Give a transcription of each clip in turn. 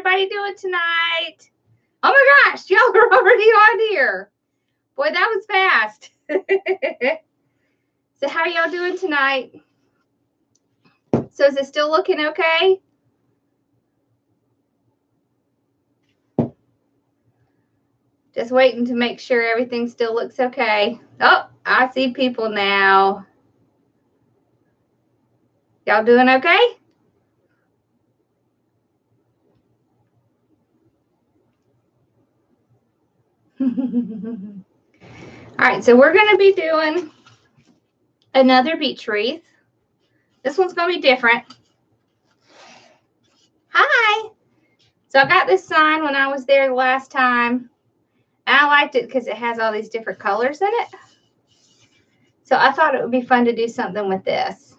everybody doing tonight? Oh my gosh, y'all are already on here. Boy, that was fast. So how y'all doing tonight? So is it still looking okay? Just waiting to make sure everything still looks okay. Oh, I see people now. Y'all doing okay? All right, so we're going to be doing another beach wreath. This one's going to be different. Hi. So I got this sign when I was there the last time. And I liked it because it has all these different colors in it. So I thought it would be fun to do something with this.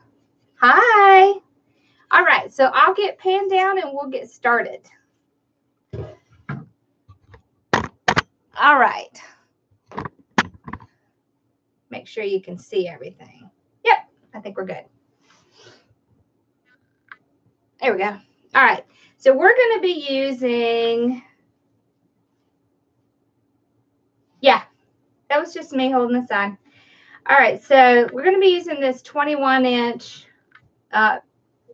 Hi. All right, so I'll get panned down and we'll get started. All right. Make sure you can see everything. Yep, I think we're good. There we go. All right, so we're going to be using, yeah, that was just me holding the sign. All right, so we're going to be using this 21-inch.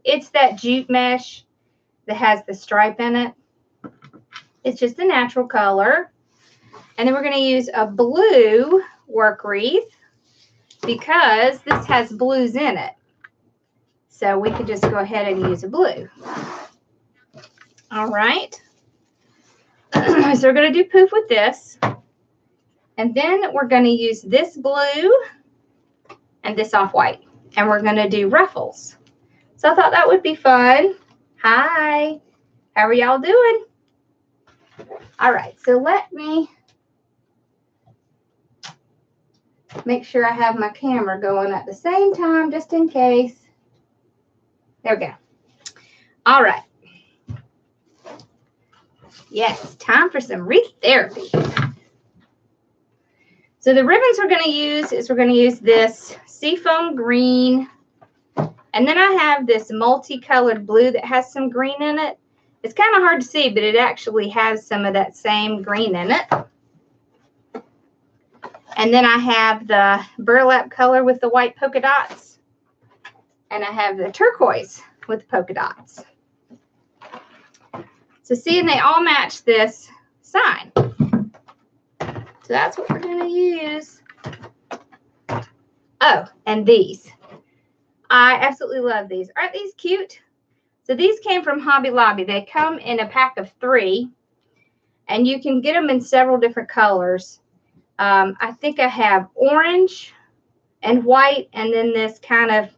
It's that jute mesh that has the stripe in it. It's just a natural color. And then we're going to use a blue work wreath because this has blues in it. So we could just go ahead and use a blue. All right. So we're going to do pouf with this. And then we're going to use this blue and this off-white. And we're going to do ruffles. So I thought that would be fun. Hi. How are y'all doing? All right. So let me make sure I have my camera going at the same time just in case. There we go. All right. Yes, time for some wreath therapy. So the ribbons we're going to use is we're going to use this seafoam green. And then I have this multicolored blue that has some green in it. It's kind of hard to see, but it actually has some of that same green in it. And then I have the burlap color with the white polka dots. And I have the turquoise with polka dots. So see, and they all match this sign. So that's what we're going to use. Oh, and these. I absolutely love these. Aren't these cute? So these came from Hobby Lobby. They come in a pack of 3. And you can get them in several different colors. I think I have orange and white and then this kind of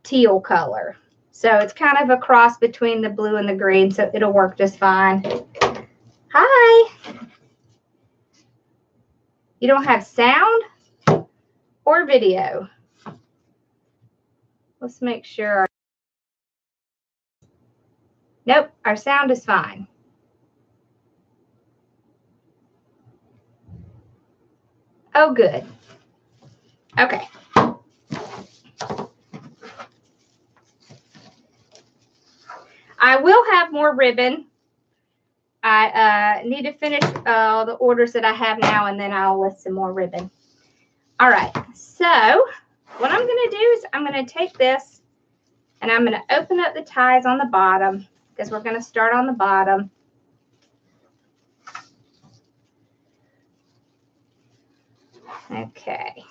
teal color. So it's kind of a cross between the blue and the green, so it'll work just fine. Hi. You don't have sound or video? Let's make sure. Nope, our sound is fine. Oh, good. Okay. I will have more ribbon. I need to finish the orders that I have now, and then I'll list some more ribbon. All right. So what I'm going to do is I'm going to take this, and I'm going to open up the ties on the bottom because we're going to start on the bottom. Okay.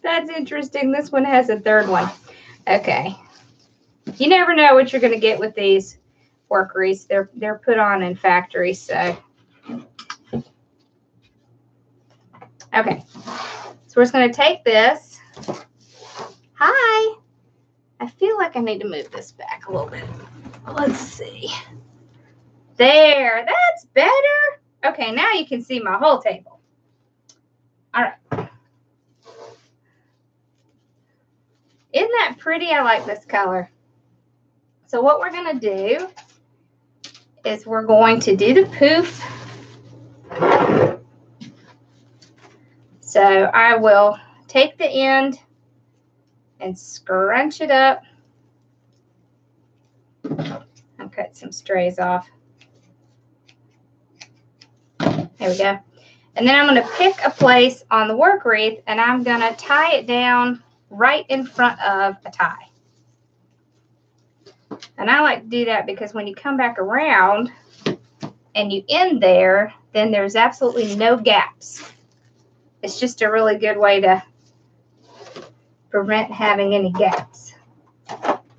That's interesting. This one has a third one. Okay. You never know what you're going to get with these work wreaths. They're put on in factories, so. Okay. So we're just going to take this. Hi. I feel like I need to move this back a little bit. Let's see. There. That's better. Okay, now you can see my whole table. All right. Isn't that pretty? I like this color. So what we're going to do is we're going to do the pouf. So I will take the end and scrunch it up. I'll cut some strays off. There we go. And then I'm going to pick a place on the work wreath, and I'm going to tie it down right in front of a tie. And I like to do that because when you come back around and you end there, then there's absolutely no gaps. It's just a really good way to prevent having any gaps.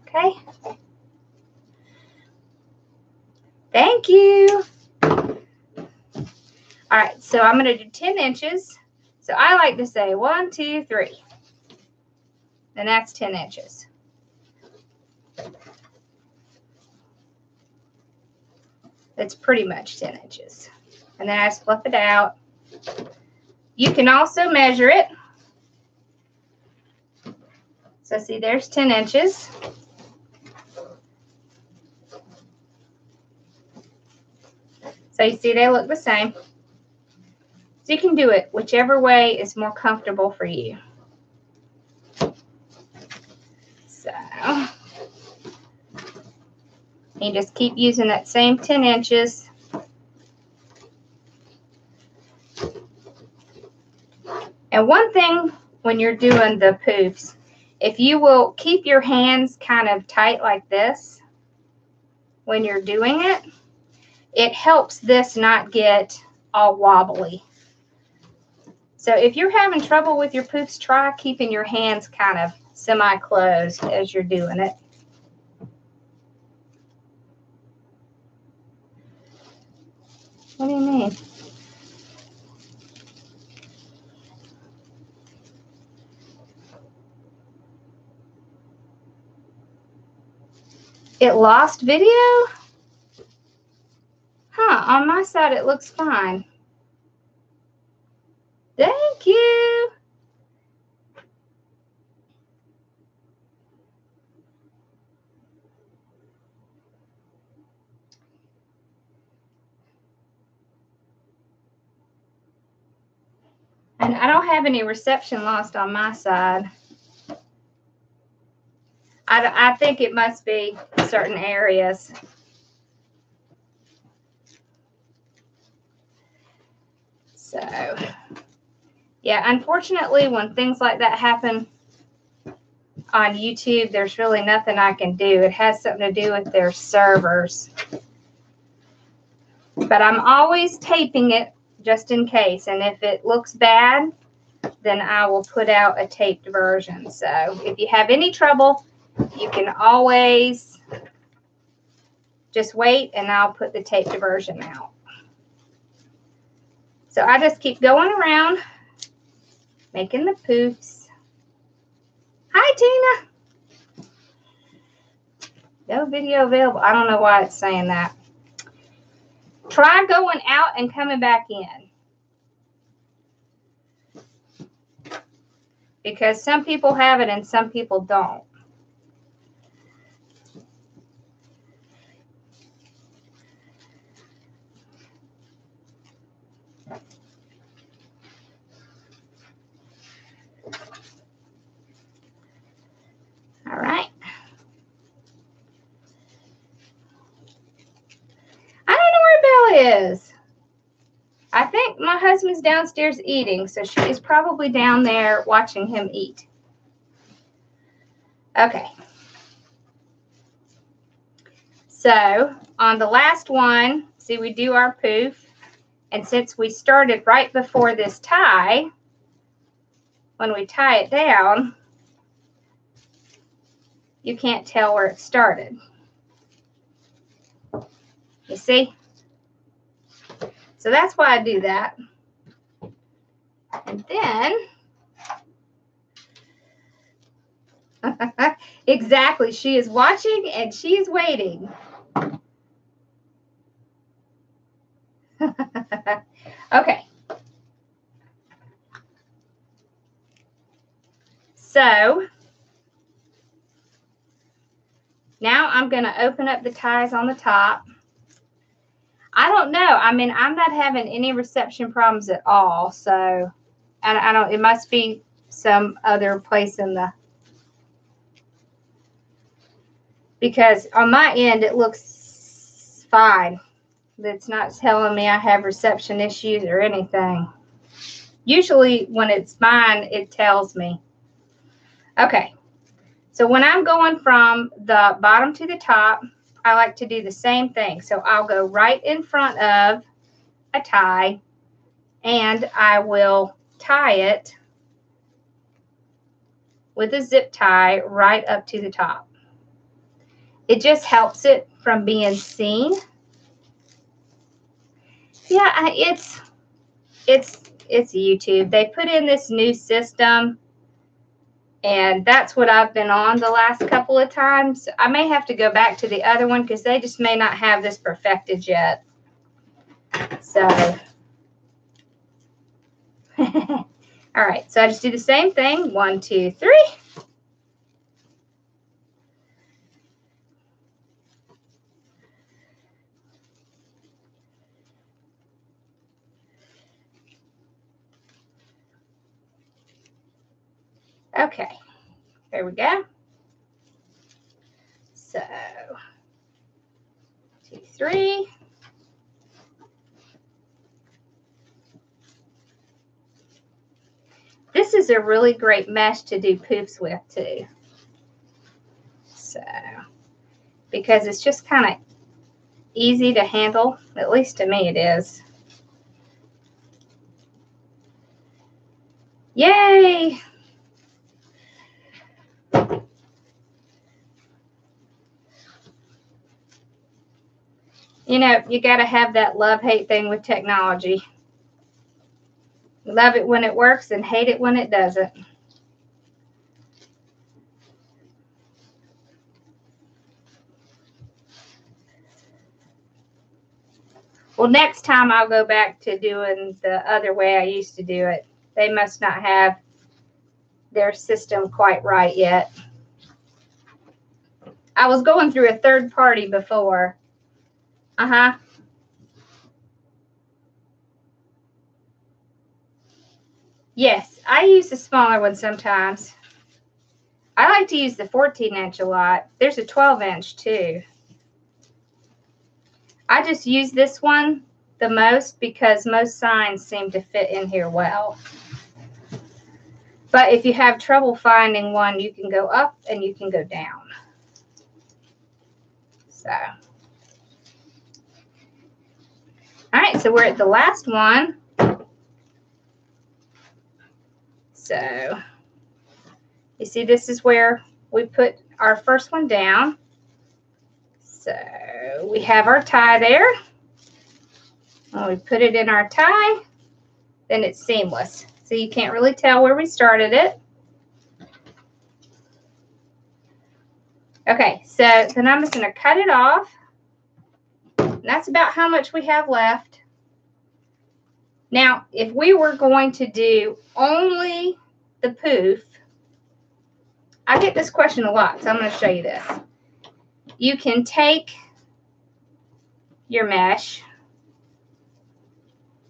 Okay. Thank you. All right, so I'm going to do 10 inches. So I like to say 1, 2, 3. And that's 10 inches. That's pretty much 10 inches. And then I just flip it out. You can also measure it. So see, there's 10 inches. So you see they look the same. So you can do it whichever way is more comfortable for you. So you just keep using that same 10 inches. And one thing when you're doing the poofs, if you will keep your hands kind of tight like this when you're doing it, it helps this not get all wobbly. So if you're having trouble with your poofs, try keeping your hands kind of semi-closed as you're doing it. What do you mean? It lost video? Huh, on my side it looks fine. Thank you. And I don't have any reception lost on my side. I think it must be certain areas. So, yeah, unfortunately, when things like that happen on YouTube, there's really nothing I can do. It has something to do with their servers. But I'm always taping it just in case. And if it looks bad, then I will put out a taped version. So if you have any trouble, you can always just wait and I'll put the taped version out. So I just keep going around making the poofs. Hi, Tina. No video available. I don't know why it's saying that. Try going out and coming back in. Because some people have it and some people don't. All right. I don't know where Bella is. I think my husband's downstairs eating, so she is probably down there watching him eat. Okay. So on the last one, see, we do our poof. And since we started right before this tie, when we tie it down, you can't tell where it started. You see? So that's why I do that. And then, exactly, she is watching and she is waiting. Okay. So now I'm going to open up the ties on the top. I don't know. I mean, I'm not having any reception problems at all. So I don't, it must be some other place in the because on my end it looks fine. It's not telling me I have reception issues or anything. Usually when it's mine, it tells me. Okay, so when I'm going from the bottom to the top, I like to do the same thing. So I'll go right in front of a tie, and I will tie it with a zip tie right up to the top. It just helps it from being seen. Yeah, it's YouTube. They put in this new system, and that's what I've been on the last couple of times. I may have to go back to the other one because they just may not have this perfected yet. So, all right. So I just do the same thing. 1, 2, 3. Okay, there we go. So, 2, 3. This is a really great mesh to do poofs with too. So, because it's just kind of easy to handle, at least to me it is. Yay! You know, you got to have that love-hate thing with technology. Love it when it works and hate it when it doesn't. Well, next time I'll go back to doing the other way I used to do it. They must not have their system quite right yet. I was going through a third party before. Uh-huh. Yes, I use the smaller one sometimes. I like to use the 14-inch a lot. There's a 12-inch too. I just use this one the most because most signs seem to fit in here well. But if you have trouble finding one, you can go up and you can go down. So, all right, so we're at the last one. So, you see, this is where we put our first one down. So, we have our tie there. When we put it in our tie, then it's seamless. So you can't really tell where we started it. Okay, so then I'm just going to cut it off. And that's about how much we have left. Now, if we were going to do only the poof, I get this question a lot, so I'm going to show you this. You can take your mesh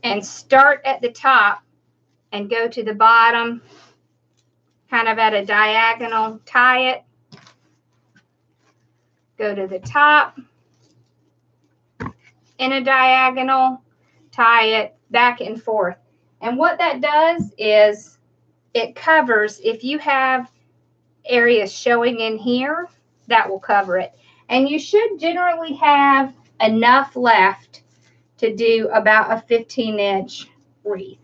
and start at the top and go to the bottom, kind of at a diagonal, tie it, go to the top in a diagonal, tie it back and forth. And what that does is it covers, if you have areas showing in here, that will cover it. And you should generally have enough left to do about a 15-inch wreath.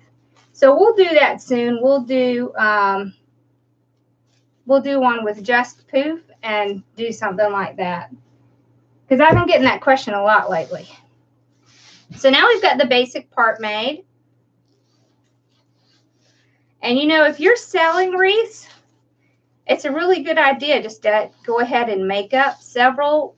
So we'll do that soon. We'll do one with just poof and do something like that. Because I've been getting that question a lot lately. So now we've got the basic part made. And you know, if you're selling wreaths, it's a really good idea just to go ahead and make up several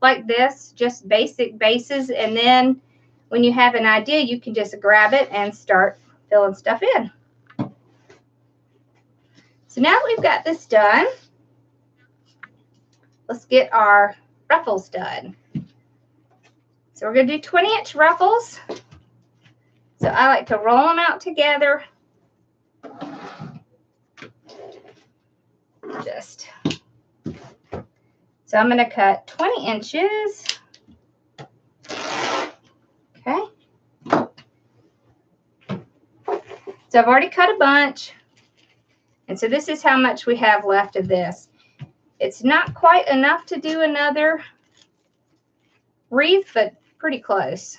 like this, just basic bases. And then when you have an idea, you can just grab it and start filling stuff in. So now that we've got this done, let's get our ruffles done. So we're going to do 20-inch ruffles. So I like to roll them out together. Just So I'm going to cut 20 inches. Okay. So I've already cut a bunch. And so this is how much we have left of this. It's not quite enough to do another wreath, but pretty close.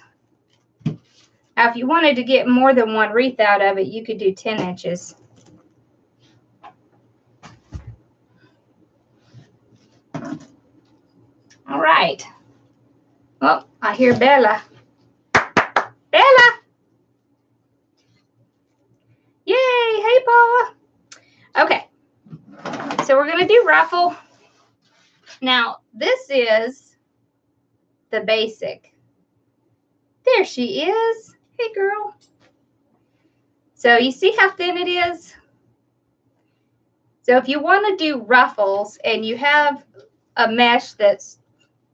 Now, if you wanted to get more than one wreath out of it, you could do 10 inches. All right. Oh, I hear Bella. Bella! Yay! Hey, Paula. Okay. So we're going to do ruffle. Now, this is the basic. There she is. Hey, girl. So you see how thin it is? So if you want to do ruffles and you have a mesh that's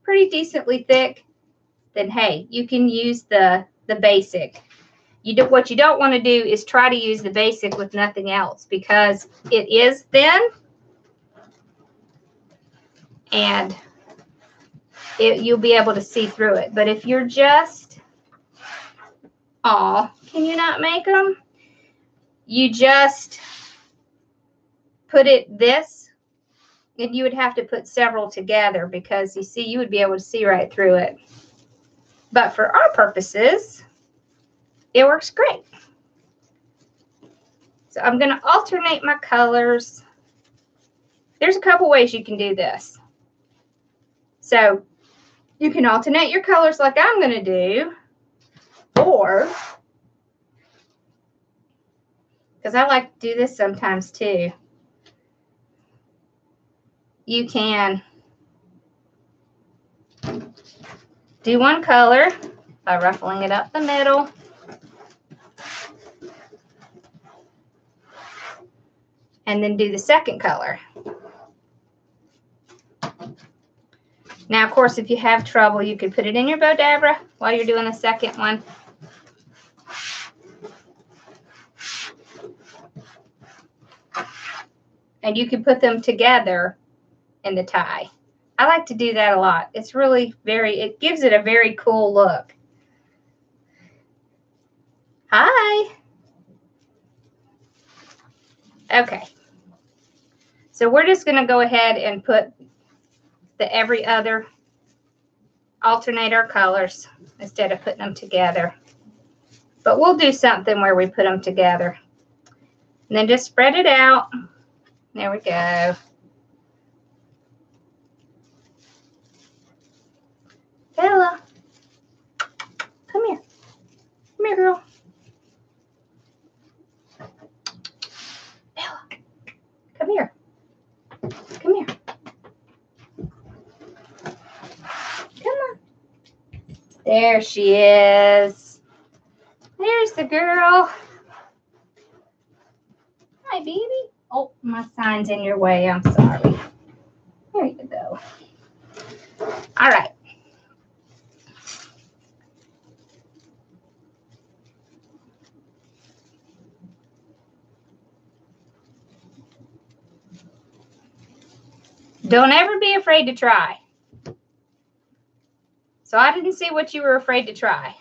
pretty decently thick, then hey, you can use the basic. What you don't want to do is try to use the basic with nothing else, because it is thin and you'll be able to see through it. But if you're just, can you not make them? You just put it this, and you would have to put several together, because you see, you would be able to see right through it. But for our purposes, it works great. So I'm going to alternate my colors. There's a couple ways you can do this. So you can alternate your colors like I'm going to do, or, because I like to do this sometimes too, you can do one color by ruffling it up the middle. And then do the second color. Now, of course, if you have trouble, you could put it in your Bodabra while you're doing the second one. And you can put them together in the tie. I like to do that a lot. It's really it gives it a very cool look. Hi. Okay. So we're just going to go ahead and put the every other, alternate our colors instead of putting them together. But we'll do something where we put them together. And then just spread it out. There we go. Bella, come here. Come here, girl. Bella, come here. Come here. Come on. There she is. There's the girl. Hi, baby. Oh, my sign's in your way. I'm sorry. There you go. All right. Don't ever be afraid to try. So I didn't see what you were afraid to try.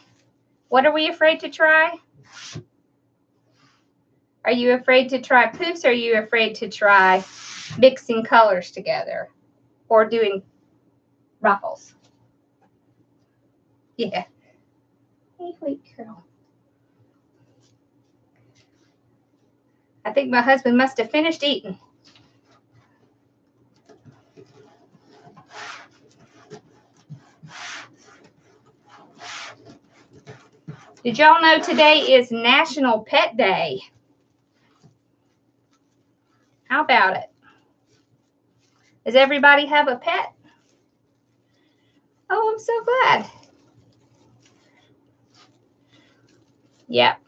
What are we afraid to try? Are you afraid to try poofs, or are you afraid to try mixing colors together or doing ruffles? Yeah. Hey, wait, girl. I think my husband must have finished eating. Did y'all know today is National Pet Day? How about it? Does everybody have a pet? Oh, I'm so glad. Yep.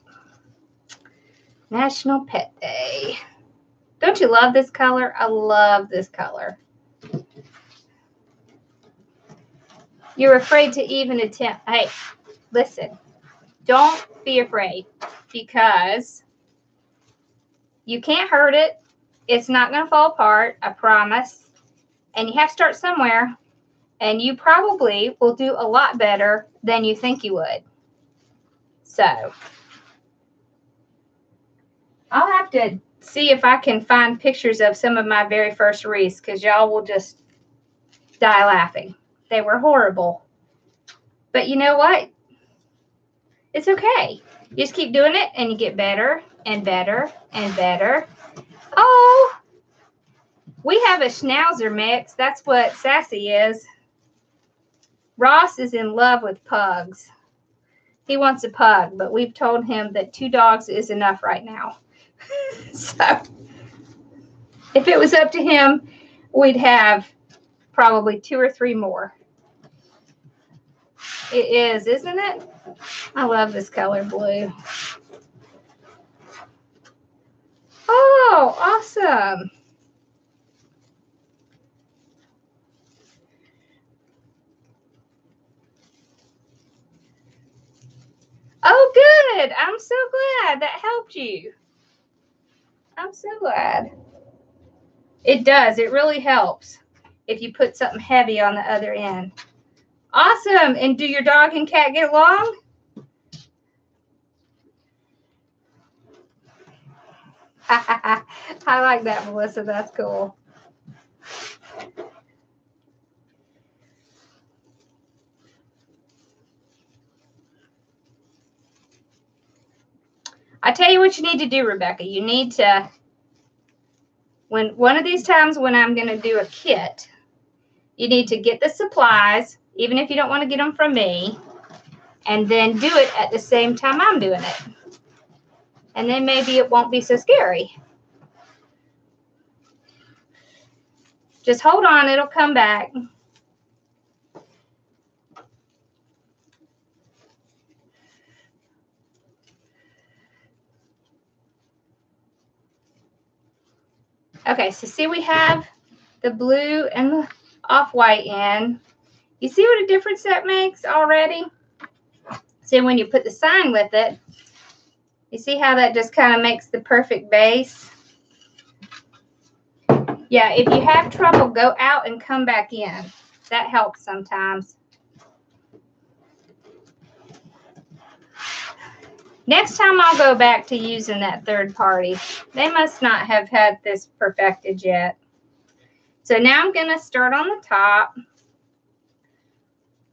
National Pet Day. Don't you love this color? I love this color. You're afraid to even attempt. Hey, listen. Don't be afraid, because you can't hurt it. It's not going to fall apart, I promise. And you have to start somewhere, and you probably will do a lot better than you think you would. So I'll have to see if I can find pictures of some of my very first wreaths, because y'all will just die laughing. They were horrible. But you know what? It's okay. You just keep doing it, and you get better and better and better. Oh, we have a Schnauzer mix. That's what Sassy is. Ross is in love with pugs. He wants a pug, but we've told him that 2 dogs is enough right now. So if it was up to him, we'd have probably 2 or 3 more. It is, isn't it? I love this color blue. Oh, awesome. Oh, good. I'm so glad that helped you. I'm so glad. It does. It really helps if you put something heavy on the other end. Awesome. And do your dog and cat get along? I like that, Melissa. That's cool. I tell you what you need to do, Rebecca. You need to, when one of these times when I'm going to do a kit, you need to get the supplies, even if you don't want to get them from me, and then do it at the same time I'm doing it. And then maybe it won't be so scary. Just hold on, it'll come back. Okay, so see we have the blue and the off-white in. You see what a difference that makes already? See, when you put the sign with it, you see how that just kind of makes the perfect base? Yeah, if you have trouble, go out and come back in. That helps sometimes. Next time I'll go back to using that third party. They must not have had this perfected yet. So now I'm going to start on the top. I'm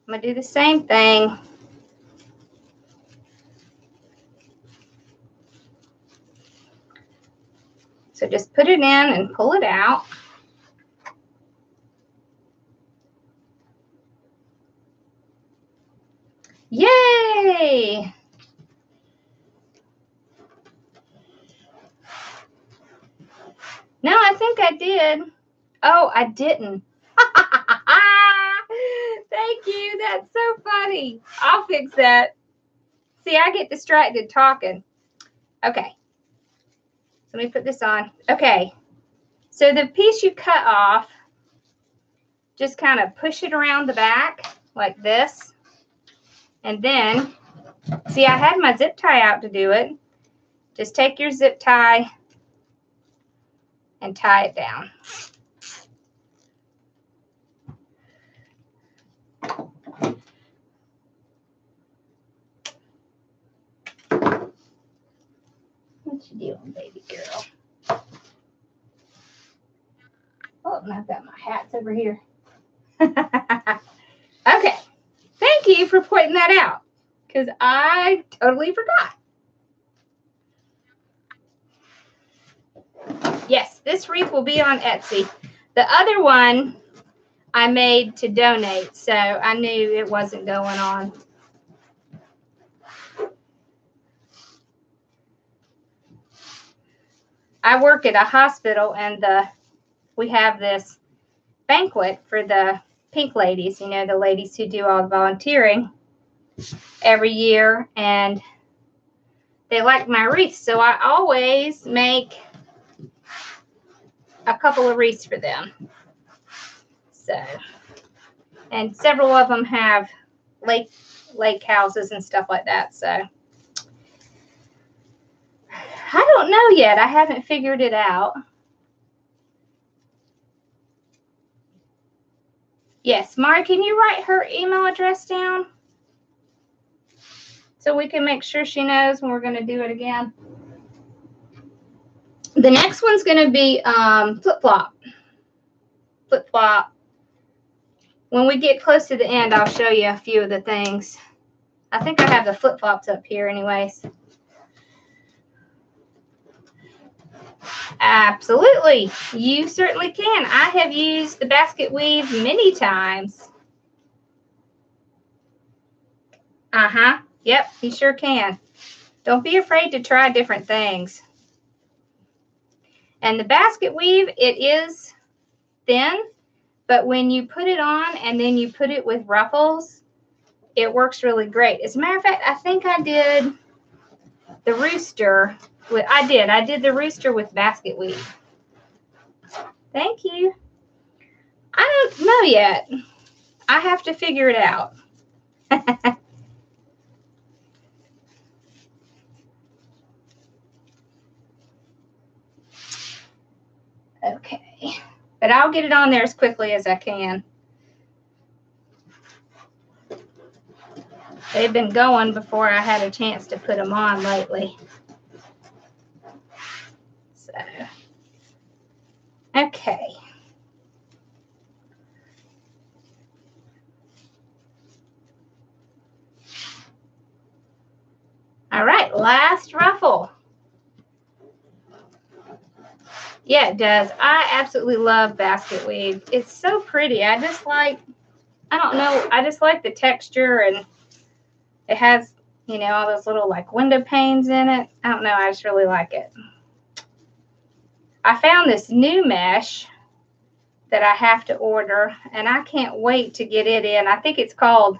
going to do the same thing. So just put it in and pull it out. Yay! No, I think I did. Oh, I didn't. Thank you. That's so funny. I'll fix that. See, I get distracted talking. Okay. So let me put this on. Okay. So the piece you cut off, just kind of push it around the back like this. And then, see, I had my zip tie out to do it. Just take your zip tie and tie it down. What you doing, baby girl? Oh, and I've got my hats over here. Okay. Thank you for pointing that out, because I totally forgot. Yes, this wreath will be on Etsy. The other one I made to donate, so I knew it wasn't going on. I work at a hospital, and we have this banquet for the pink ladies, you know, the ladies who do all the volunteering every year, and they like my wreaths, so I always make a couple of wreaths for them. So, and several of them have lake houses and stuff like that, so I don't know yet. I haven't figured it out. Yes, Mari, can you write her email address down so we can make sure she knows when we're going to do it again? The next one's going to be flip-flop. Flip-flop. When we get close to the end, I'll show you a few of the things. I think I have the flip-flops up here anyways. Absolutely. You certainly can. I have used the basket weave many times. Uh-huh. Yep, you sure can. Don't be afraid to try different things. And the basket weave, it is thin, but when you put it on and then you put it with ruffles, it works really great. As a matter of fact, I think I did the rooster. I did the rooster with basket weave. Thank you. I don't know yet. I have to figure it out. Okay. But I'll get it on there as quickly as I can. They've been going before I had a chance to put them on lately. So, okay. All right, last ruffle. Yeah, it does. I absolutely love basket weave. It's so pretty. I just like the texture, and it has, you know, all those little like window panes in it. I don't know. I just really like it. I found this new mesh that I have to order, and I can't wait to get it in. I think it's called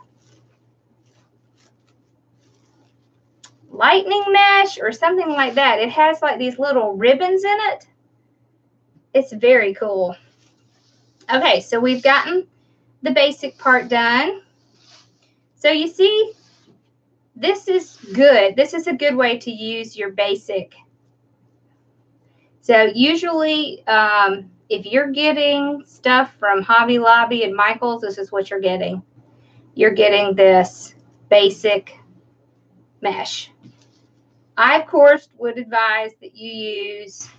lightning mesh or something like that. It has like these little ribbons in it. It's very cool. Okay, so we've gotten the basic part done. So you see, this is good. This is a good way to use your basic. So usually, if you're getting stuff from Hobby Lobby and Michael's, this is what you're getting. You're getting this basic mesh. I, of course, would advise that you use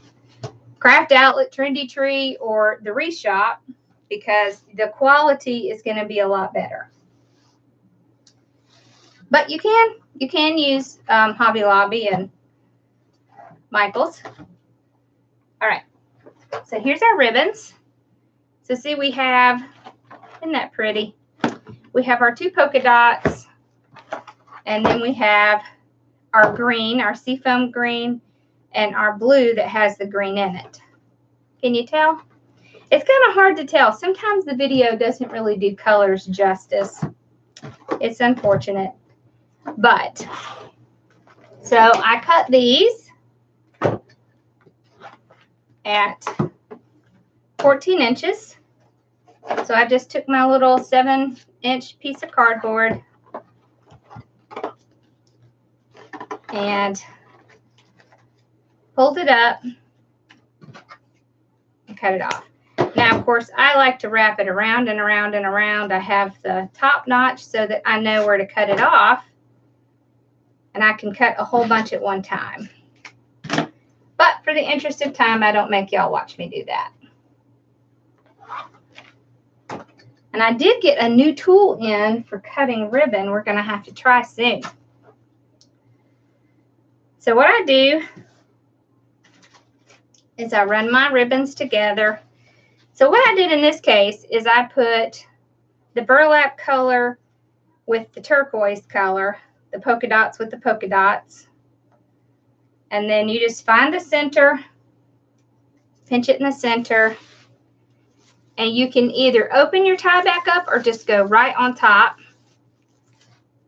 Craft Outlet, Trendy Tree, or the Wreath Shop, because the quality is going to be a lot better. But you can use Hobby Lobby and Michael's. All right. So here's our ribbons. So see, we have, isn't that pretty? We have our 2 polka dots, and then we have our green, our seafoam green, and our blue that has the green in it. Can you tell? It's kind of hard to tell. Sometimes the video doesn't really do colors justice. It's unfortunate. But, so I cut these at 14 inches. So I just took my little 7-inch piece of cardboard and pulled it up and cut it off. Now, of course, I like to wrap it around and around and around. I have the top notch so that I know where to cut it off, and I can cut a whole bunch at one time. But for the interest of time, I don't make y'all watch me do that. And I did get a new tool in for cutting ribbon. We're going to have to try soon. So what I do is I run my ribbons together. So what I did in this case is I put the burlap color with the turquoise color, the polka dots with the polka dots. And then you just find the center, pinch it in the center, and you can either open your tie back up or just go right on top,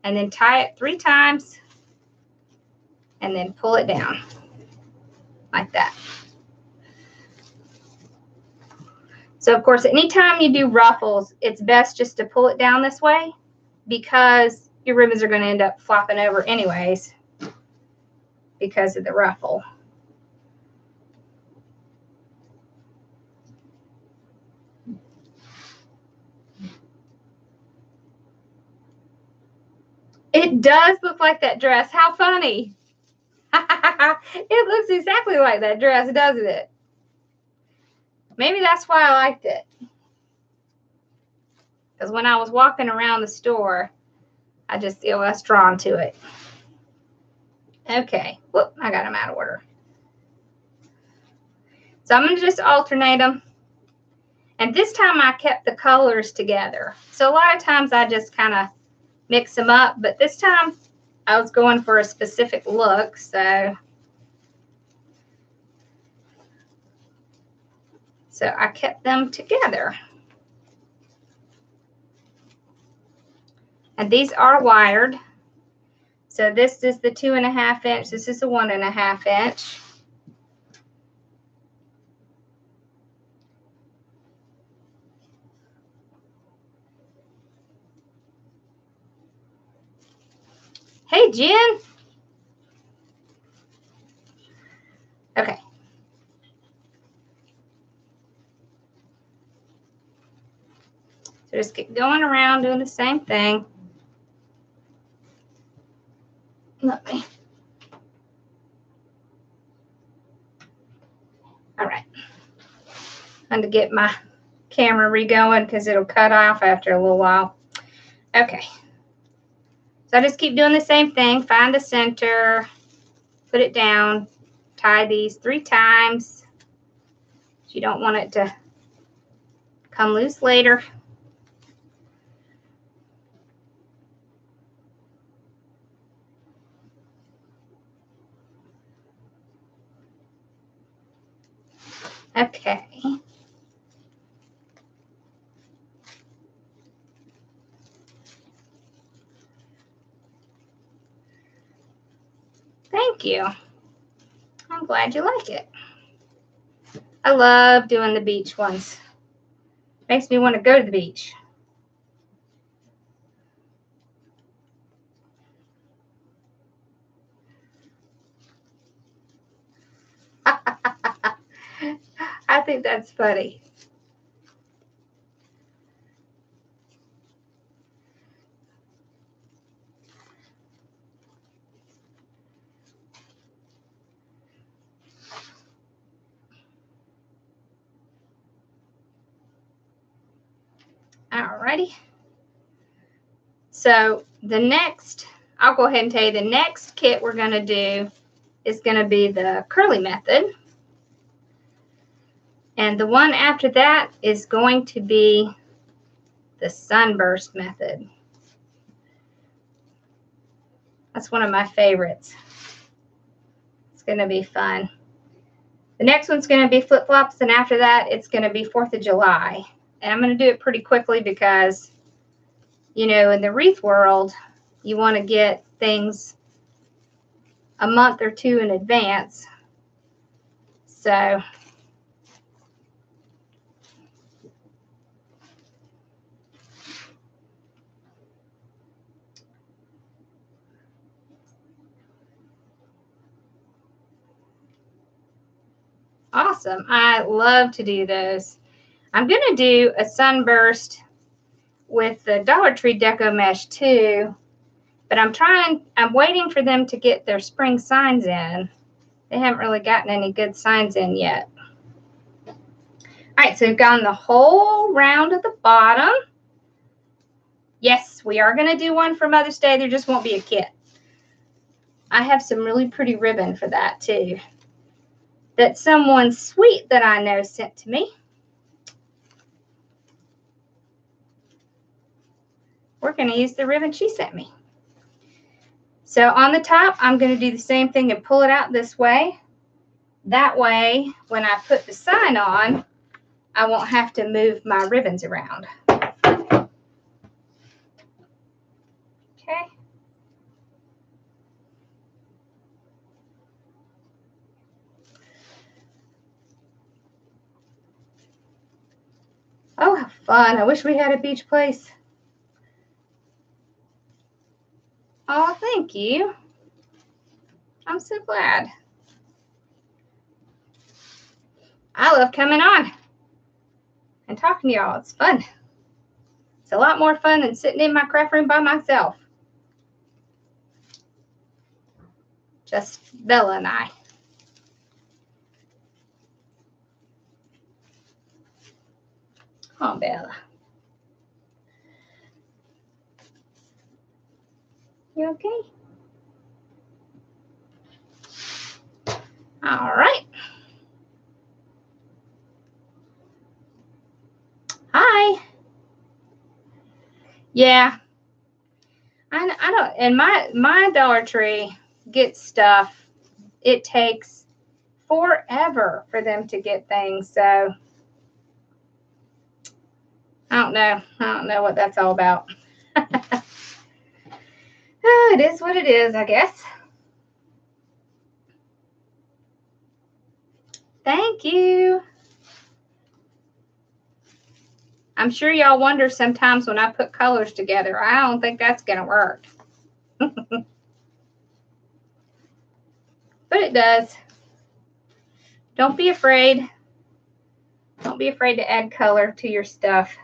and then tie it 3 times, and then pull it down like that. So, of course, anytime you do ruffles, it's best just to pull it down this way, because your ribbons are going to end up flopping over anyways because of the ruffle. It does look like that dress. How funny. It looks exactly like that dress, doesn't it? Maybe that's why I liked it. Because when I was walking around the store, I was drawn to it. Okay. Whoop, I got them out of order. So I'm going to just alternate them. And this time I kept the colors together. So a lot of times I just kind of mix them up. But this time I was going for a specific look. So I kept them together. And these are wired. So this is the 2.5 inch. This is the 1.5 inch. Hey, Jen. Okay. So just keep going around doing the same thing. Let me. All right. I'm going to get my camera re-going because it'll cut off after a little while. Okay. So I just keep doing the same thing. Find the center, put it down, tie these 3 times. You don't want it to come loose later. Okay. Thank you. I'm glad you like it. I love doing the beach ones. Makes me want to go to the beach. I think that's funny. Alrighty. So the next, I'll go ahead and tell you the next kit we're going to do is going to be the curly method. And the one after that is going to be the sunburst method. That's one of my favorites. It's going to be fun. The next one's going to be flip-flops, and after that, it's going to be 4th of July. And I'm going to do it pretty quickly because, you know, in the wreath world, you want to get things a month or 2 in advance. So awesome. I love to do those. I'm going to do a sunburst with the Dollar Tree Deco Mesh too, but I'm waiting for them to get their spring signs in. They haven't really gotten any good signs in yet. All right, so we've gone the whole round at the bottom. Yes, we are going to do one for Mother's Day. There just won't be a kit. I have some really pretty ribbon for that too, that someone sweet that I know sent to me. We're going to use the ribbon she sent me. So on the top, I'm going to do the same thing and pull it out this way. That way, when I put the sign on, I won't have to move my ribbons around. Okay. Oh, how fun. I wish we had a beach place. Oh, thank you. I'm so glad. I love coming on and talking to y'all. It's fun. It's a lot more fun than sitting in my craft room by myself. Just Bella and I. Oh, Bella. You okay? All right. Hi. Yeah. I don't, and my Dollar Tree gets stuff. It takes forever for them to get things. So I don't know. I don't know what that's all about. Oh, it is what it is, I guess. Thank you. I'm sure y'all wonder sometimes when I put colors together. I don't think that's going to work. But it does. Don't be afraid. Don't be afraid to add color to your stuff.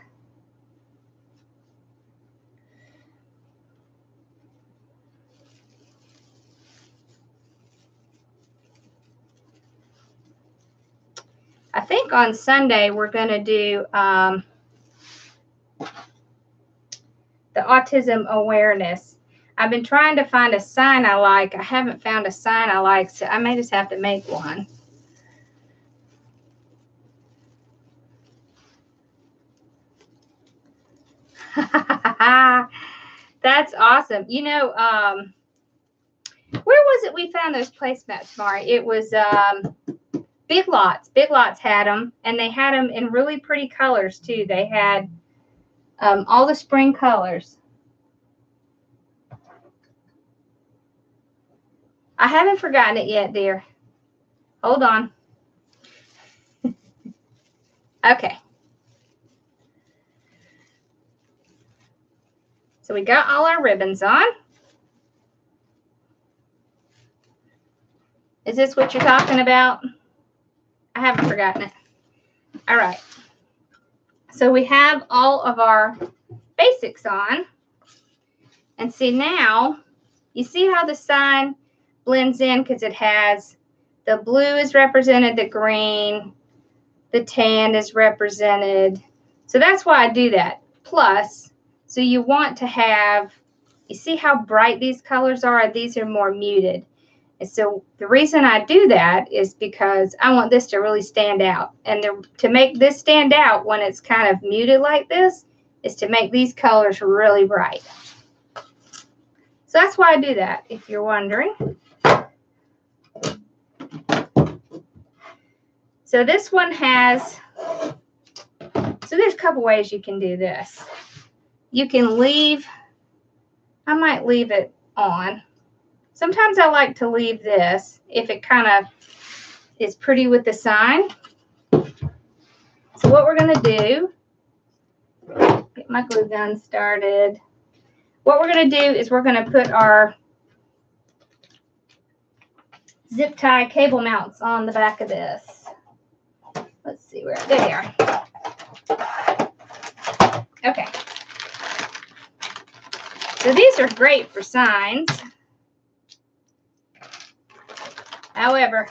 I think on Sunday we're going to do the autism awareness. I've been trying to find a sign I like. I haven't found a sign I like, so I may just have to make one. That's awesome. You know, where was it we found those placemats, Mari? It was Big Lots. Big Lots had them, and they had them in really pretty colors, too. They had all the spring colors. I haven't forgotten it yet, dear. Hold on. Okay. So we got all our ribbons on. Is this what you're talking about? I haven't forgotten it. All right. So we have all of our basics on. And see now, you see how the sign blends in because it has the blue is represented, the green, the tan is represented. So that's why I do that. Plus, so you want to have, you see how bright these colors are? These are more muted. And so the reason I do that is because I want this to really stand out. And to make this stand out when it's kind of muted like this is to make these colors really bright. So that's why I do that, if you're wondering. So this one has, so there's a couple ways you can do this. You can leave, I might leave it on. Sometimes I like to leave this if it kind of is pretty with the sign. So what we're going to do, get my glue gun started. What we're going to do is we're going to put our zip tie cable mounts on the back of this. Let's see where, there they are. Okay. So these are great for signs. However,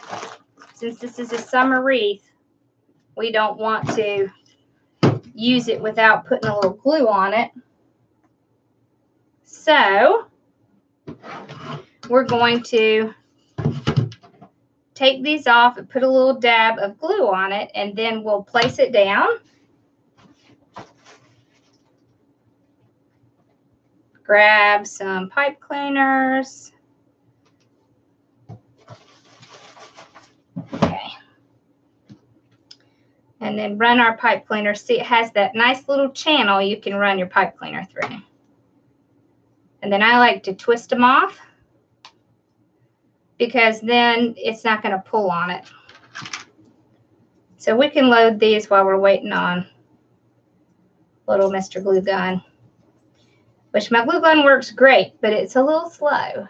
since this is a summer wreath, we don't want to use it without putting a little glue on it. So we're going to take these off and put a little dab of glue on it, and then we'll place it down. Grab some pipe cleaners. Okay. And then run our pipe cleaner. See, it has that nice little channel you can run your pipe cleaner through. And then I like to twist them off because then it's not going to pull on it. So we can load these while we're waiting on little Mr. Glue Gun, which my glue gun works great, but it's a little slow.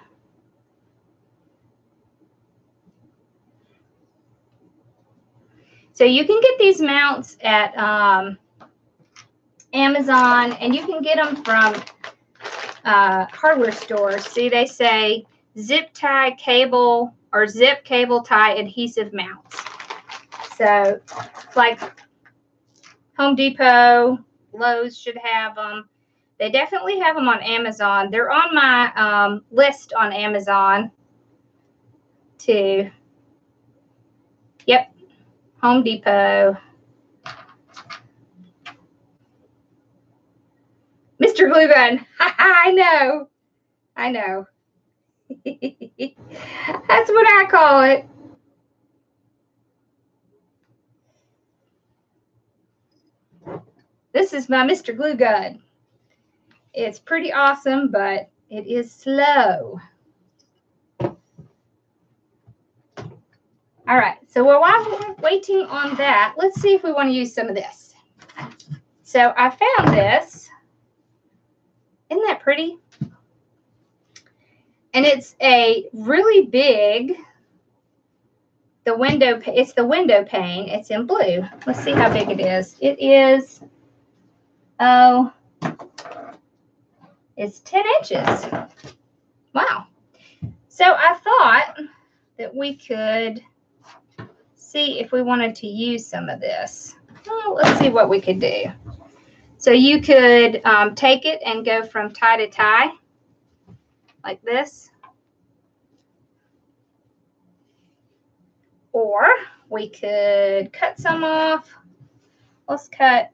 So you can get these mounts at Amazon, and you can get them from hardware stores. See, they say zip tie cable or zip cable tie adhesive mounts. So like Home Depot, Lowe's should have them. They definitely have them on Amazon. They're on my list on Amazon too. Yep, Home Depot. Mr. Glue Gun. I know. I know. That's what I call it. This is my Mr. Glue Gun. It's pretty awesome, but it is slow. All right, so while we're waiting on that, let's see if we want to use some of this. So I found this. Isn't that pretty? And it's a really big, it's the window pane. It's in blue. Let's see how big it is. It is, oh, it's 10 inches. Wow. So I thought that we could see if we wanted to use some of this. Well, let's see what we could do. So you could take it and go from tie to tie like this. Or we could cut some off. Let's cut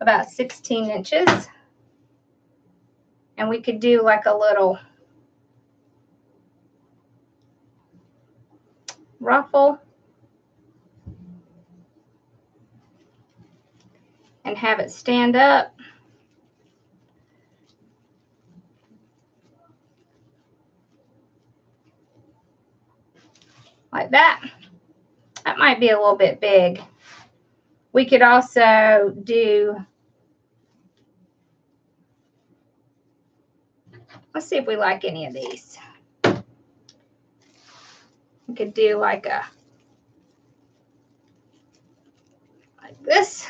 about 16 inches. And we could do like a little ruffle and have it stand up. Like that. That might be a little bit big. We could also do, let's see if we like any of these. We could do like this.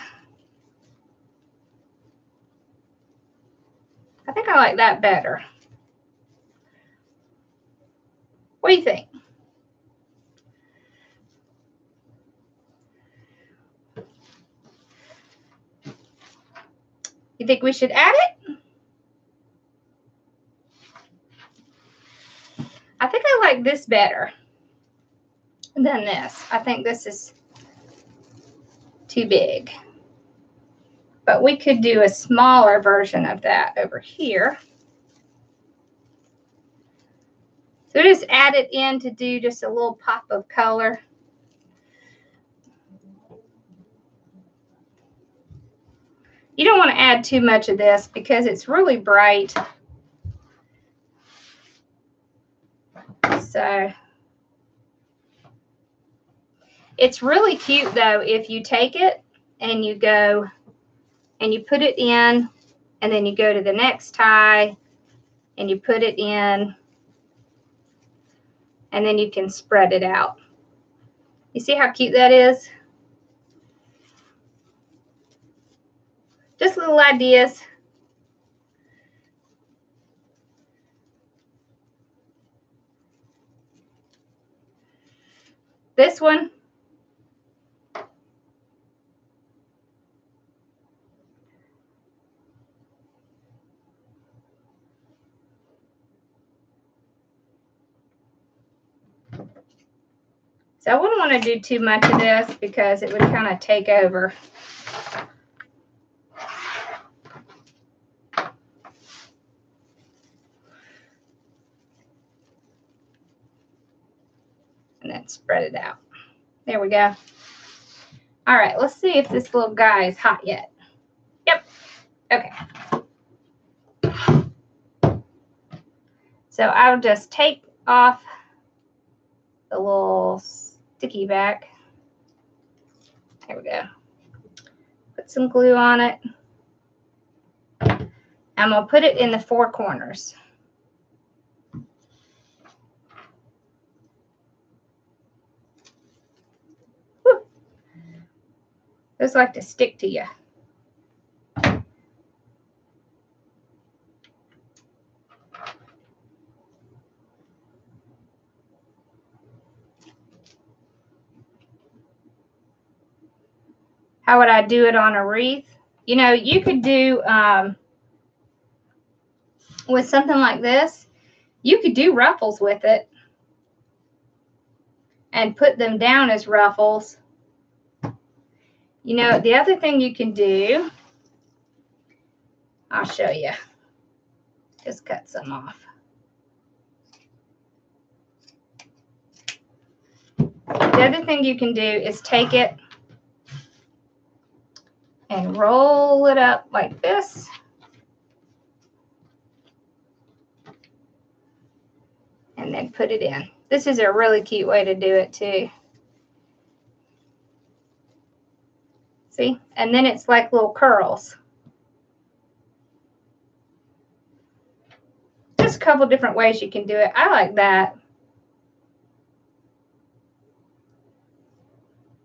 I think I like that better. What do you think? You think we should add it? I think I like this better than this. I think this is too big. But we could do a smaller version of that over here. So just add it in to do just a little pop of color. You don't want to add too much of this because it's really bright. So it's really cute though if you take it and you go and you put it in and then you go to the next tie and you put it in and then you can spread it out. You see how cute that is? Just little ideas. This one, so I wouldn't want to do too much of this because it would kind of take over. And then spread it out. There we go. All right, let's see if this little guy is hot yet. Yep. Okay. So I'll just take off the little sticky back. There we go. Put some glue on it. I'm going to put it in the 4 corners. Whew. Those like to stick to you. How would I do it on a wreath? You know, you could do, with something like this, you could do ruffles with it and put them down as ruffles. You know, the other thing you can do, I'll show you. Just cut some off. The other thing you can do is take it and roll it up like this. And then put it in. This is a really cute way to do it too. See? And then it's like little curls. Just a couple different ways you can do it. I like that.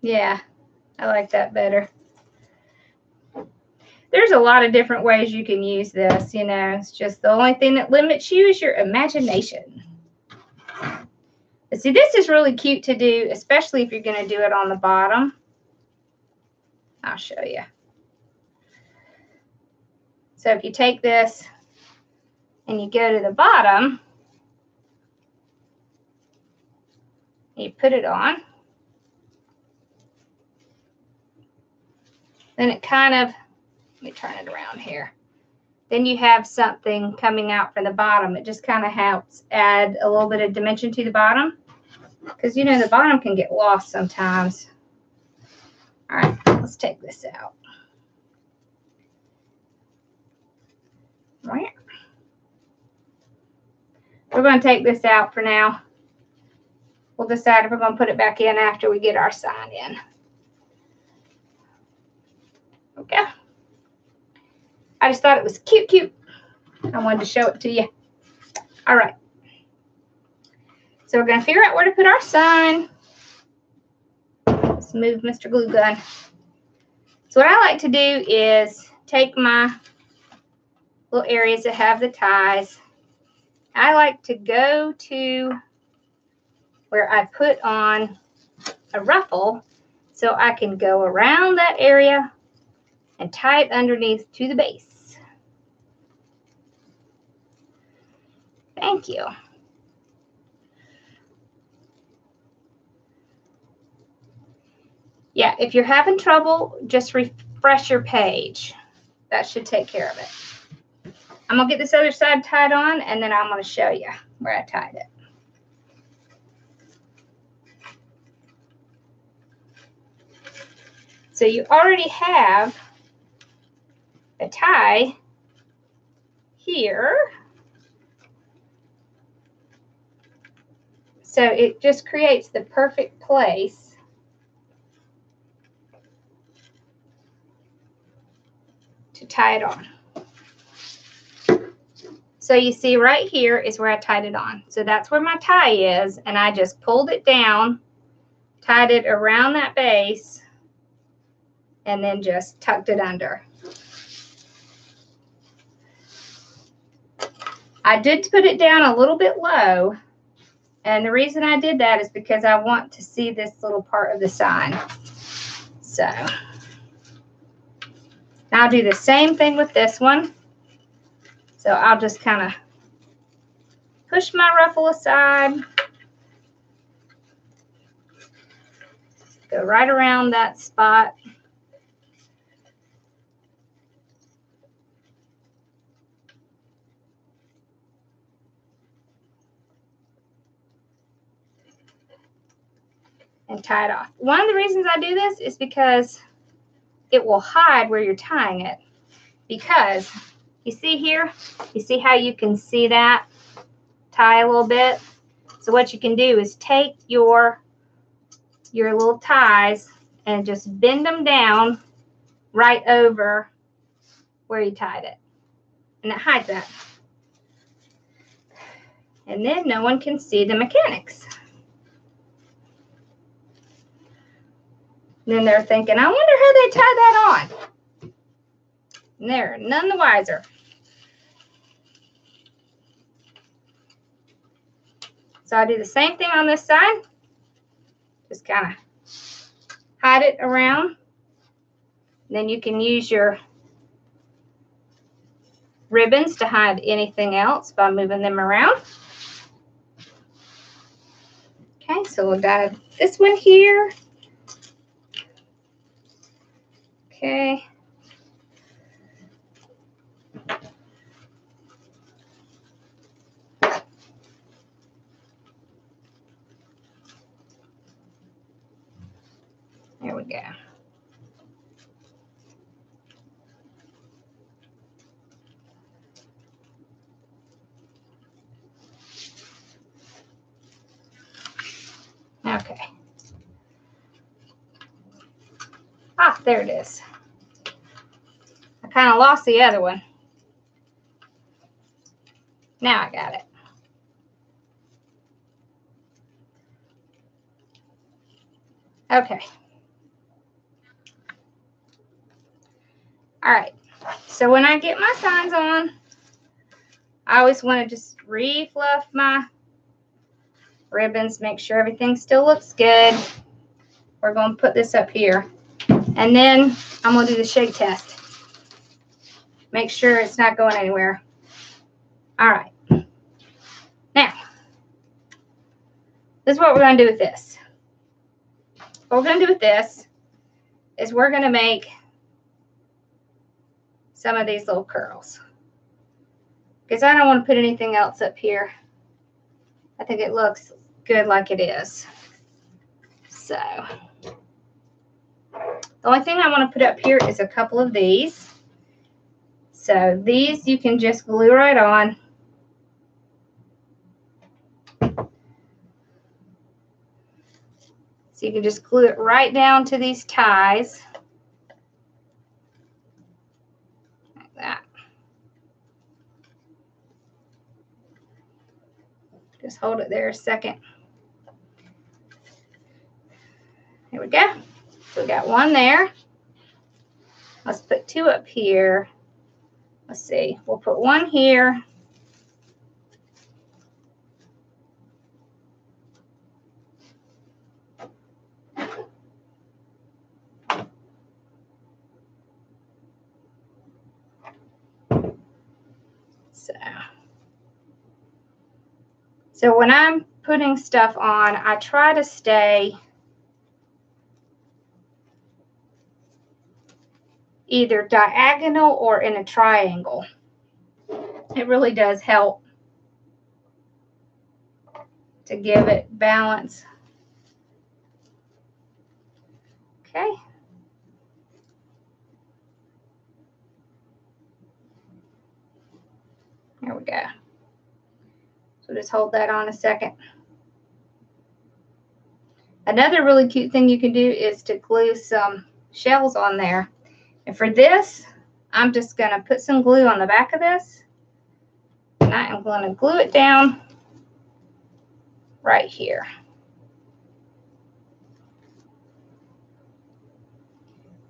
Yeah, I like that better. There's a lot of different ways you can use this, you know. It's just the only thing that limits you is your imagination. But see, this is really cute to do, especially if you're going to do it on the bottom. I'll show you. So if you take this and you go to the bottom, you put it on, then it kind of, let me turn it around here. Then you have something coming out from the bottom. It just kind of helps add a little bit of dimension to the bottom, because you know the bottom can get lost sometimes. All right, let's take this out. We're going to take this out for now. We'll decide if we're going to put it back in after we get our sign in. Okay. I just thought it was cute. I wanted to show it to you. All right. So we're going to figure out where to put our sign. Let's move Mr. Glue Gun. So what I like to do is take my little areas that have the ties. I like to go to where I put on a ruffle so I can go around that area and tie it underneath to the base. Thank you. Yeah, if you're having trouble, just refresh your page. That should take care of it. I'm going to get this other side tied on, and then I'm going to show you where I tied it. So you already have a tie here. So it just creates the perfect place to tie it on. So you see right here is where I tied it on. So that's where my tie is, and I just pulled it down, tied it around that base, and then just tucked it under. I did put it down a little bit low, and the reason I did that is because I want to see this little part of the sign. So now I'll do the same thing with this one. So I'll just kind of push my ruffle aside, go right around that spot. And tie it off. One of the reasons I do this is because it will hide where you're tying it. Because you see here, you see how you can see that tie a little bit? So what you can do is take your little ties and just bend them down right over where you tied it. And it hides that. And then no one can see the mechanics. And then they're thinking, I wonder how they tie that on. And they're none the wiser. So I do the same thing on this side. Just kind of hide it around. Then you can use your ribbons to hide anything else by moving them around. Okay, so we'll dye this one here. Okay. There we go. Okay. Ah, there it is. I kind of lost the other one. Now I got it. Okay. All right. So when I get my signs on, I always want to just refluff my ribbons, make sure everything still looks good. We're going to put this up here. And then I'm going to do the shake test. Make sure it's not going anywhere. All right. Now, this is what we're going to do with this. What we're going to do with this is we're going to make some of these little curls. Because I don't want to put anything else up here. I think it looks good like it is. So, the only thing I want to put up here is a couple of these. So these you can just glue right on. So you can just glue it right down to these ties. Like that. Just hold it there a second. There we go. So we got one there. Let's put two up here. Let's see. We'll put one here. So when I'm putting stuff on, I try to stay either diagonal or in a triangle. It really does help to give it balance. Okay. There we go. So just hold that on a second. Another really cute thing you can do is to glue some shells on there. And for this, I'm just going to put some glue on the back of this. And I am going to glue it down right here.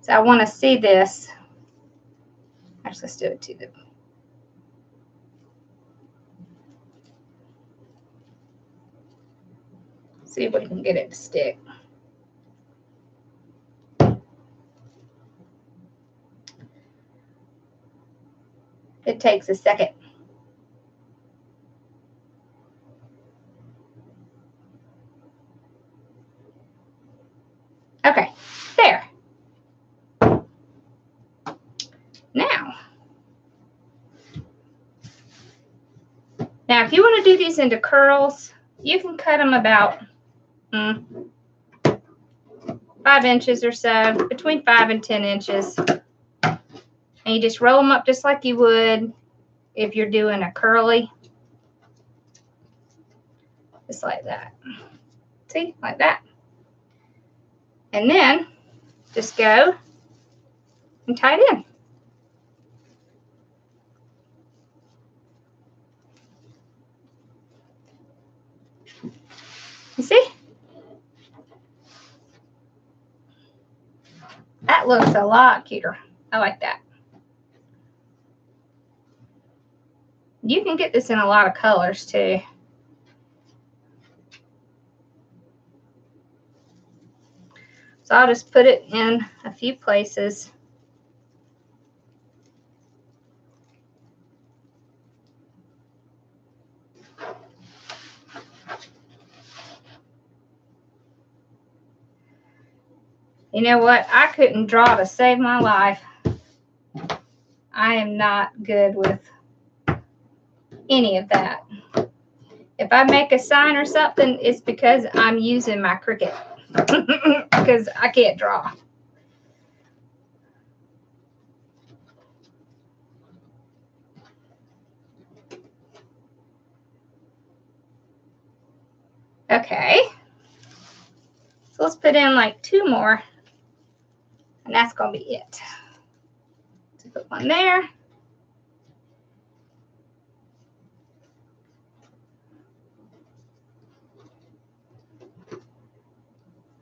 So I want to see this. Actually, let's do it to the see if we can get it to stick. It takes a second. Okay, there. Now if you want to do these into curls, you can cut them about 5 inches or so, between 5 and 10 inches. And you just roll them up just like you would if you're doing a curly. Just like that. See, like that. And then just go and tie it in. You see? That looks a lot cuter. I like that. You can get this in a lot of colors too. So I'll just put it in a few places. You know what? I couldn't draw to save my life. I am not good with any of that. If I make a sign or something, it's because I'm using my Cricut. Because I can't draw. Okay. So let's put in like 2 more. And that's going to be it. So put one there.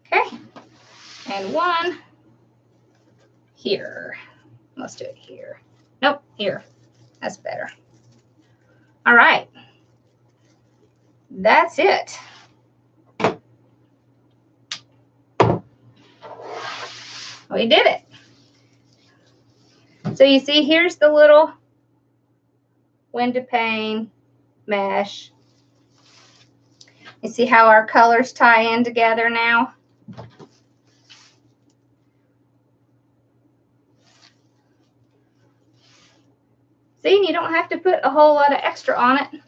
Okay. And one here. Let's do it here. Nope, here. That's better. All right. That's it. We did it. So you see, here's the little window pane mesh. You see how our colors tie in together now? See, you don't have to put a whole lot of extra on it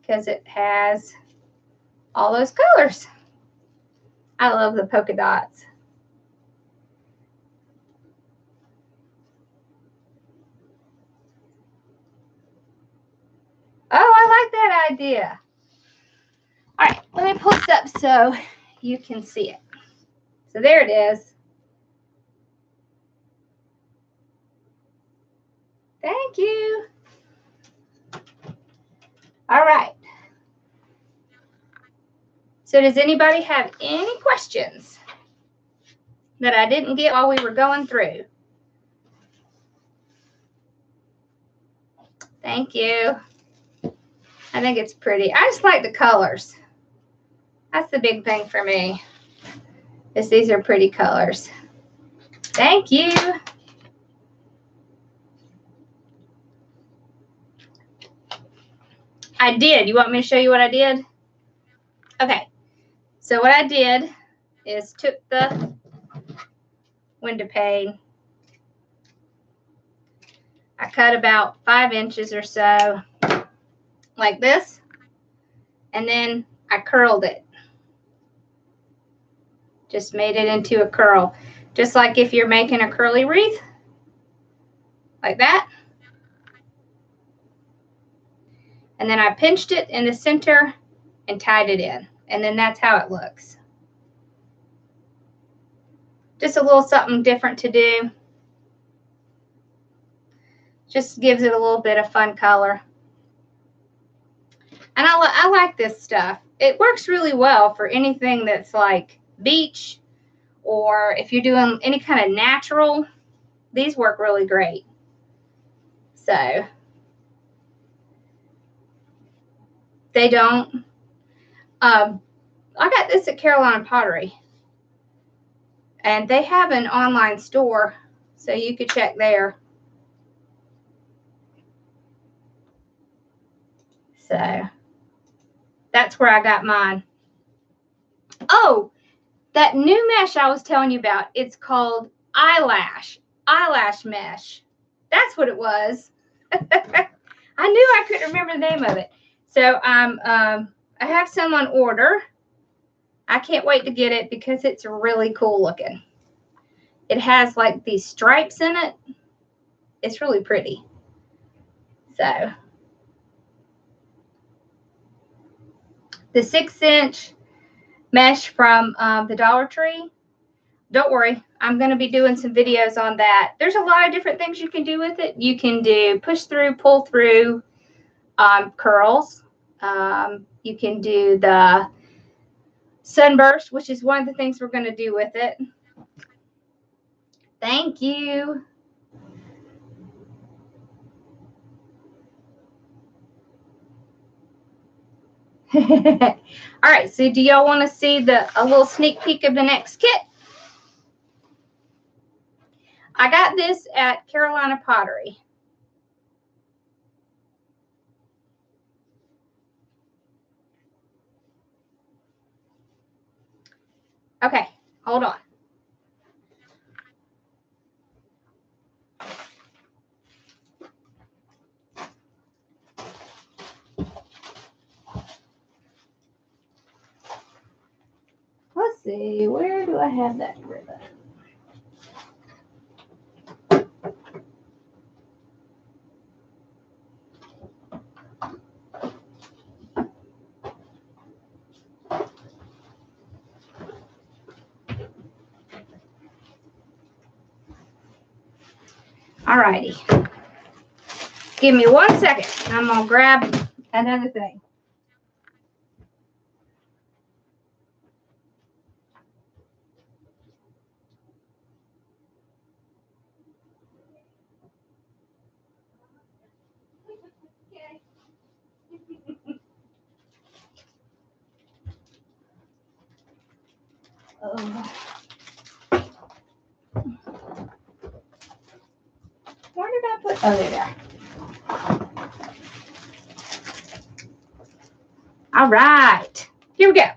because it has all those colors. I love the polka dots. Oh, I like that idea. All right, let me pull this up so you can see it. So there it is. Thank you. All right. So does anybody have any questions that I didn't get while we were going through? Thank you. I think it's pretty. I just like the colors. That's the big thing for me, is these are pretty colors. Thank you. I did. You want me to show you what I did? Okay. So what I did is took the window pane. I cut about 5 inches or so like this, and then I curled it. Just made it into a curl, just like if you're making a curly wreath, like that. And then I pinched it in the center and tied it in, and then that's how it looks. Just a little something different to do. Just gives it a little bit of fun color. And I like this stuff. It works really well for anything that's like beach, or if you're doing any kind of natural, these work really great. So they don't. I got this at Carolina Pottery, and they have an online store, so you could check there. So that's where I got mine. Oh, that new mesh I was telling you about, it's called eyelash mesh. That's what it was. I knew I couldn't remember the name of it. So I have some on order. I can't wait to get it because it's really cool looking. It has like these stripes in it. It's really pretty. So the 6-inch mesh from the Dollar Tree. Don't worry, I'm going to be doing some videos on that. There's a lot of different things you can do with it. You can do push through, pull through curls. You can do the sunburst, which is one of the things we're going to do with it. Thank you. All right, so do y'all want to see a little sneak peek of the next kit? I got this at Carolina Pottery. Okay, hold on. see, where do I have that ribbon? Alrighty. Give me 1 second. I'm going to grab another thing. Where did I put? Oh, there. All right. Here we go.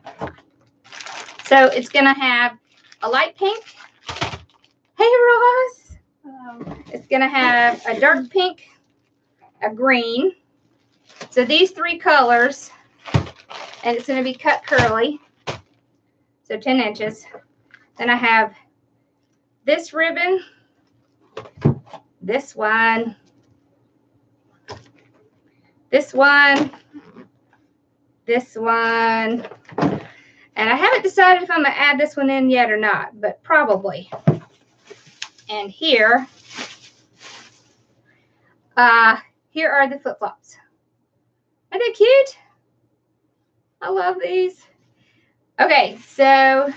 So it's going to have a light pink. Hey, Ross. It's going to have a dark pink, a green. So these 3 colors, and it's going to be cut curly. So 10 inches. Then I have this ribbon, this one, this one, this one, and I haven't decided if I'm going to add this one in yet or not, but probably. And here are the flip-flops. Aren't they cute? I love these. Okay, so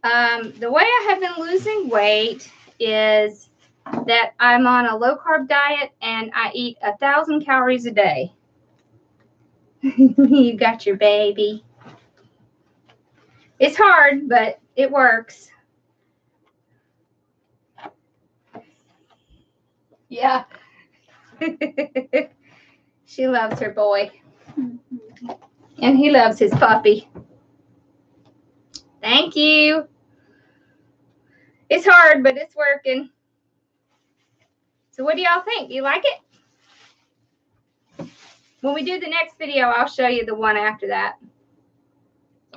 the way I have been losing weight is that I'm on a low-carb diet and I eat 1,000 calories a day. You got your baby. It's hard, but it works. Yeah. She loves her boy. And he loves his puppy. Thank you. It's hard, but it's working. So what do y'all think? You like it? When we do the next video, I'll show you the one after that.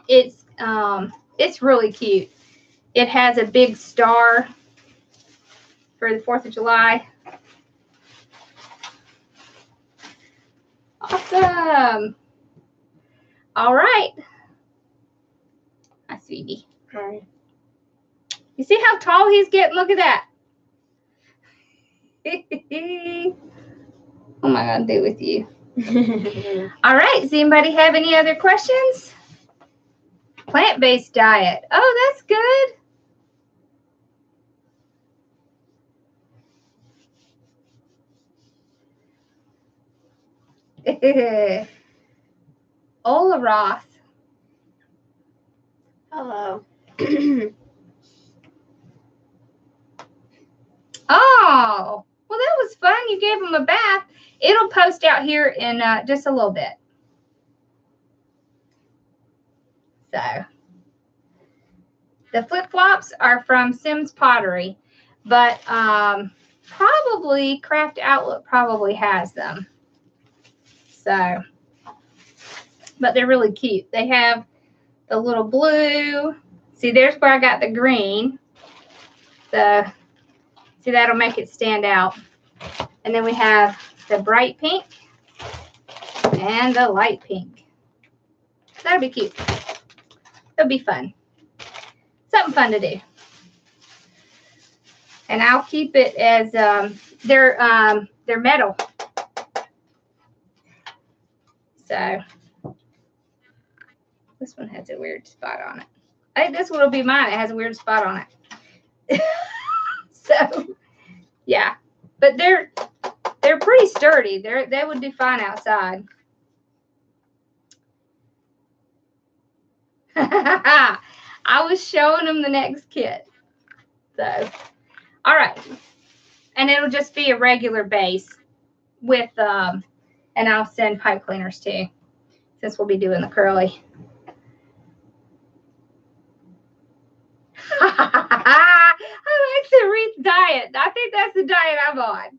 It's really cute. It has a big star for the 4th of July. Awesome. All right. Hi, sweetie. Hi. You see how tall he's getting? Look at that. What am I going to do with you? All right. Does anybody have any other questions? Plant-based diet. Oh, that's good. Ola Roth. Hello. Oh, well, that was fun. You gave him a bath. It'll post out here in just a little bit. So, the flip-flops are from Sims Pottery, but probably Craft Outlet probably has them. So, but they're really cute. They have the little blue. See, there's where I got the green. So, see, that'll make it stand out. And then we have the bright pink and the light pink. That'll be cute. It'll be fun. Something fun to do. And I'll keep it as they're metal. So this one has a weird spot on it. I think this one will be mine. It has a weird spot on it. So yeah, but they're pretty sturdy. They would do fine outside. I was showing them the next kit. So, all right. And it'll just be a regular base with, and I'll send pipe cleaners too, since we'll be doing the curly. I like the Wreath diet. I think that's the diet I'm on.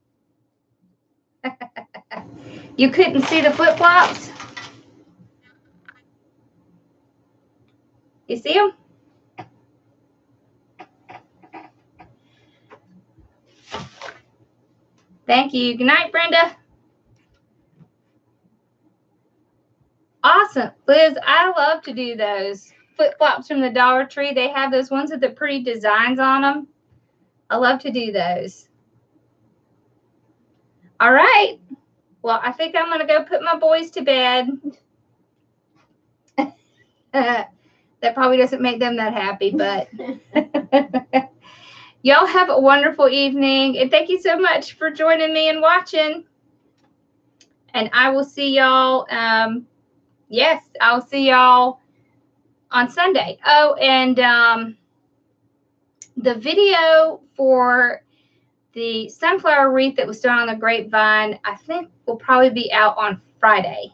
You couldn't see the flip-flops? You see them? Thank you. Good night, Brenda. Awesome. Liz, I love to do those flip-flops from the Dollar Tree. They have those ones with the pretty designs on them. I love to do those. All right. Well, I think I'm going to go put my boys to bed. That probably doesn't make them that happy, but y'all have a wonderful evening. And thank you so much for joining me and watching. And I will see y'all. Yes, I'll see y'all on Sunday. Oh, and the video for the sunflower wreath that was done on the grapevine, I think will probably be out on Friday.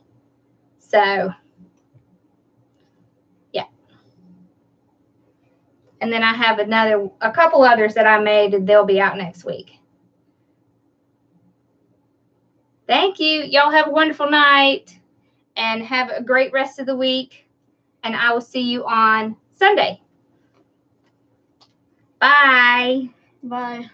So, yeah. And then I have a couple others that I made, and they'll be out next week. Thank you. Y'all have a wonderful night and have a great rest of the week. And I will see you on Sunday. Bye. Bye.